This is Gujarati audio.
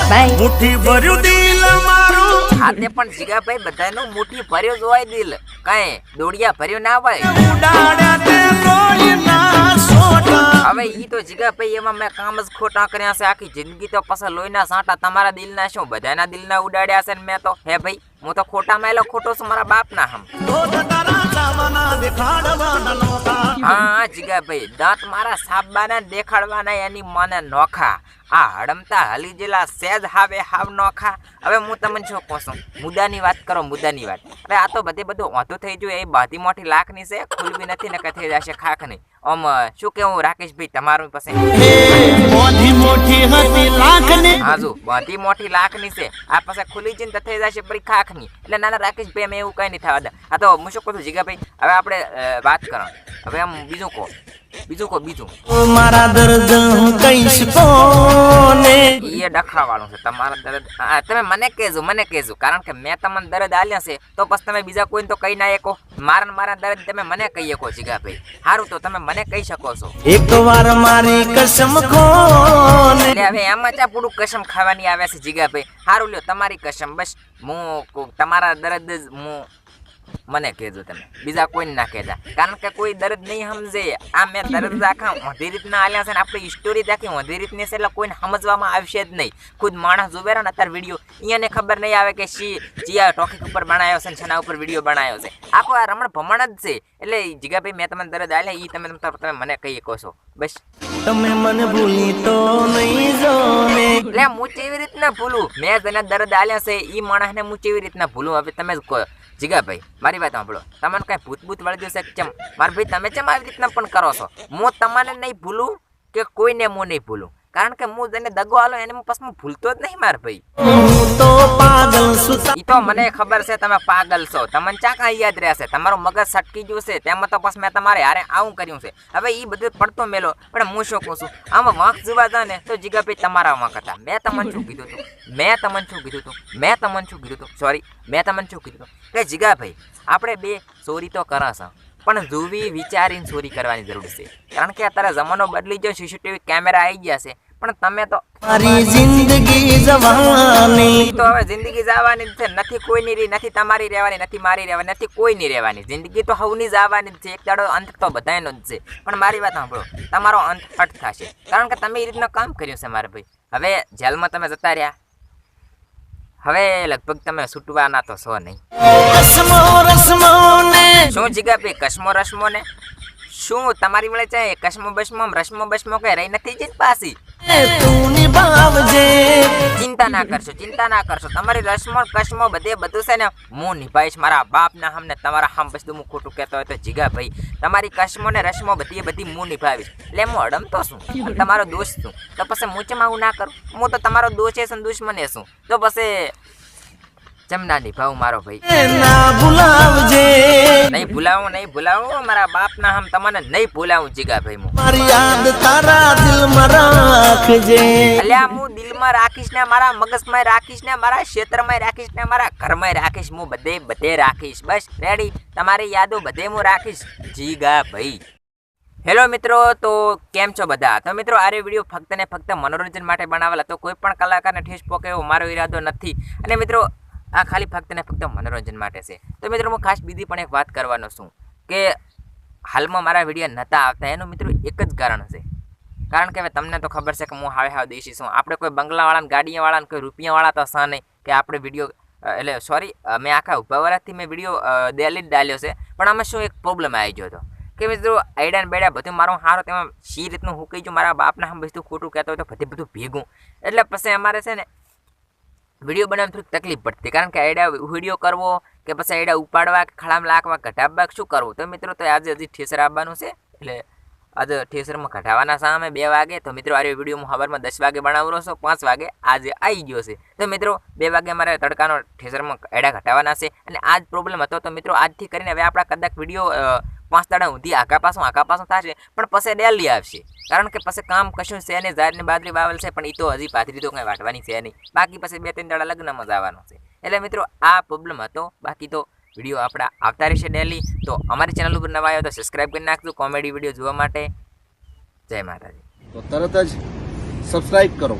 જીગાભાઈ મુઠ્ઠી ભર્યું દિલ મારું આતે પણ જીગાભાઈ બધાનું મુઠ્ઠી ભર્યું જ હોય દિલ, કઈ દોડિયા ભર્યું ના હોય। ઉડાડ્યા તે લોહીના સોટા હવે ઈ તો જીગાભાઈ એમાં મેં કામ જ ખોટા કર્યા છે, આખી જિંદગી તો પાછા લોહીના સાંટા તમારા દિલના શું બધાના દિલના ઉડાડ્યા છે ને મેં તો હે ભાઈ હું તો ખોટા મેલો ખોટો છું મારા બાપના હમ। હા જીગાભાઈ દાંત મારા સાબાના દેખાડવાના એની મને નોખા, આ હડમતા હલી જેલા સેજ હાવે હાવ નોખા। હવે હું તમને શું કહું છું, મુદ્દાની વાત કરો, મુદ્દાની વાત। હવે આ તો બધું વાંધો થઈ ગયું, એ બધી મોટી લાખની છે, ખુલવી નથી ને કઈ થઈ જશે ખાખની। આમ શું કેવું રાકેશભાઈ તમારું પાસે? હાજુ બધી મોટી લાખની છે, આ પાસે ખુલી જઈને તો થઈ જશે પરી ખાખની, એટલે નાના રાકેશભાઈ અમે એવું કઈ નહીં થવા દે। આ તો હું શું કહું છું જીગાભાઈ, હવે આપણે વાત કરો, હવે આમ બીજું કહો બીજું મારા દર્દ હું કઈશ કોને એ ડખા વાળું છે તમારા દર્દ। તમે મને કહેજો કારણ કે મેં તમને દર્દ આલ્યા છે તો પછી તમે બીજા કોઈને તો કહી ના શકો, મારા દર્દ તમે મને કહી શકો જીગાભાઈ, સારું તો તમે મને કહી શકો છો। એક વાર મારી કસમ કોને એટલે હવે એમાં ચા પૂરું કસમ ખાવાની આવે છે જીગાભાઈ, સારું લ્યો તમારી કસમ, બસ હું તમારા દર્દ જ મને કહેજો, તમે બીજા કોઈને ના કહેતા, કારણ કે કોઈ દર્દ નહીં સમજે। આ મેં દર્દ આખા ઊંધી રીતના આલ્યા છે ને આપણી સ્ટોરી આખી ઊંધી રીતની છે, એટલે કોઈને સમજવામાં આવશે જ નહીં। ખુદ માણસ જોવે ને અત્યારે વિડીયો અહીંયાને ખબર નહીં આવે કે ચિયા ટોપિક ઉપર બનાવ્યો છે ને શેના ઉપર વિડીયો બનાવ્યો છે, આખો આ રમણ ભમણ જ છે। એટલે જીગાભાઈ મેં તમને દર્દ આલ્યા એ તમે મને કહી શકો છો, બસ તમે મને ભૂલી તો નહીં જો ને એટલે હું કેવી રીતના ભૂલું, મેં જેને દર્દ આલ્યા છે એ માણસને હું કેવી રીતના ભૂલું? હવે તમે જ કહો જીગાભાઈ, મારી વાત સાંભળો, તમને કઈ ભૂત વળી જશે કેમ મારા ભાઈ, તમે કેમ આવી રીતના પણ કરો છો? હું તમને નહીં ભૂલું કે કોઈને હું નહીં ભૂલું, કારણ કે હું જેને દગો આલો એને પછી હું ભૂલતો જ નહીં મારા ભાઈ। હું તો પાગલ છું, ઈ તો મને ખબર છે તમે પાગલ છો, તમને ચાકા યાદ રહેશે, તમારું મગજ સટકી ગયું છે, તેમાં તો પછી મેં તમારે હારે આવું કર્યું છે। હવે એ બધું પડતો મેલો, પણ હું શું કહું છું, આમાં વાંક જોવા જાય ને તો જીગાભાઈ તમારા વાંક હતા। મેં તમને શું કીધું હતું કે જીગાભાઈ આપણે બે ચોરી તો કરે છે પણ જોવી વિચારીને ચોરી કરવાની જરૂર છે, કારણ કે અત્યારે જમાનો બદલી ગયો, સીસીટીવી કેમેરા આવી ગયા છે, પણ તમે તો મારી જિંદગી જવાની તો હવે જિંદગી જવાની જ છે, નથી કોઈની રહી, નથી તમારી રહેવાની, નથી મારી રહેવાની, નથી કોઈની રહેવાની, જિંદગી તો હવની જવાની જ છે, એક દાડો અંત તો બધાનો જ છે। પણ મારી વાત સાંભળો, તમારો અંત અટ થશે, કારણ કે તમે એ રીતના કામ કર્યું છે મારા ભાઈ। હવે જેલમાં તમે જતા રહ્યા, હવે લગભગ તમે છૂટવાના તો છો નહીં। શું જીગાભાઈ કસમો રસમો ને શું તમારી વડે છે કસમો બસમો કઈ રહી નથી જ પાછી? તું નિભાવજે, ચિંતા ના કરશો, તમારી રસમો કસમો બધું છે ને હું નિભાઈશ મારા બાપના હમને, તમારા હમ બધું હું ખોટું કહેતો હોય તો જીગાભાઈ તમારી કસમો ને રસમો બધી હું નિભાવીશ। એટલે હું અડમતો છું, તમારો દોસ્ત છું, તો પછી હું ચમ આવું ના કરું? હું તો તમારો દોષ છે દુશ્મને છું, તો પછી ચમ ના નિભાવું મારો ભાઈ? ના ભૂલાવજે, નહીં ભૂલાવું મારા બાપના હમ તમને નહીં ભૂલાવું જીગાભાઈ। હું મારી યાદ તારા દિલમાં રાખજે, અલ્યા હું દિલમાં રાખીશ ને, મારા મગજમાં રાખીશ ને, મારા ક્ષેત્રમાં રાખીશ ને, મારા ઘરમાં રાખીશ, હું બધે રાખીશ, બસ રેડી, તમારી યાદો બધે હું રાખીશ જીગાભાઈ। હેલો મિત્રો, તો કેમ છો બધા? તો મિત્રો આ વિડીયો ફક્ત ને ફક્ત મનોરંજન માટે બનાવેલા, તો કોઈ પણ કલાકારને ઠેસ પહોંચે એવો મારો ઈરાદો નથી, અને મિત્રો આ ખાલી ફક્ત ને ફક્ત મનોરંજન માટે છે। તો મિત્રો હું ખાસ બીજી પણ એક વાત કરવાનો છું કે હાલમાં મારા વિડીયો નહોતા આવતા, એનું મિત્રો એક જ કારણ છે, કારણ કે હવે તમને તો ખબર છે કે હું હાવ દેશી છું, આપણે કોઈ બંગલાવાળાને ગાડીવાળાને કોઈ રૂપિયાવાળા તો છે નહીં કે આપણે વિડીયો, એટલે સોરી મેં આખા ઉભા વર્ષથી મેં વિડીયો દિલ્હી જ ડાલ્યો છે, પણ આમાં શું એક પ્રોબ્લેમ આવી ગયો હતો કે મિત્રો આઈડિયા ને બેડા બધું મારું સારું, તેમાં સી રીતનું હું કહી છું મારા બાપના હમ બધું ખોટું કહેતો હોય તો બધું ભેગું, એટલે પછી અમારે છે ને વિડીયો બનાવવાની થોડીક તકલીફ પડતી, કારણ કે આઈડિયા વિડીયો કરવો કે પછી આઈડિયા ઉપાડવા કે ખળામાં લાખવા કઢાવવા શું કરવું? તો મિત્રો તો આજે હજી ઠેસર આવવાનું છે, એટલે આજે ઠેસરમાં કઢાવવાના સામે 2 વાગે, તો મિત્રો આ વિડીયો હું સવારમાં 10 વાગે બનાવવાનો છું, 5 વાગે આજે આવી ગયો છે, તો મિત્રો 2 વાગે મારે તડકાનો ઠેસરમાં આઈડિયા કઢાવવાના છે, અને આજ પ્રોબ્લેમ હતો, તો મિત્રો આજથી કરીને હવે આપણા કદાચ વિડીયો 5 દાડા સુધી આખા પાછું થશે, પણ પછી ડેલી આવશે, કારણ કે પછી કામ કશું છે નહીં, ઝાડની બાજરી વાવેલ છે, પણ એ તો હજી પાથરી તો કંઈ વાટવાની છે નહીં, બાકી પછી 2-3 દાડા લગ્નમાં જવાનું છે। એટલે મિત્રો આ પ્રોબ્લેમ હતો, બાકી તો વિડીયો આપણા આવતા રહેશે ડેલી। તો અમારી ચેનલ ઉપર નવા આવ્યો તો સબસ્ક્રાઈબ કરી નાખજો કોમેડી વિડીયો જોવા માટે। જય માતાજી। તો તરત જ સબસ્ક્રાઇબ કરો।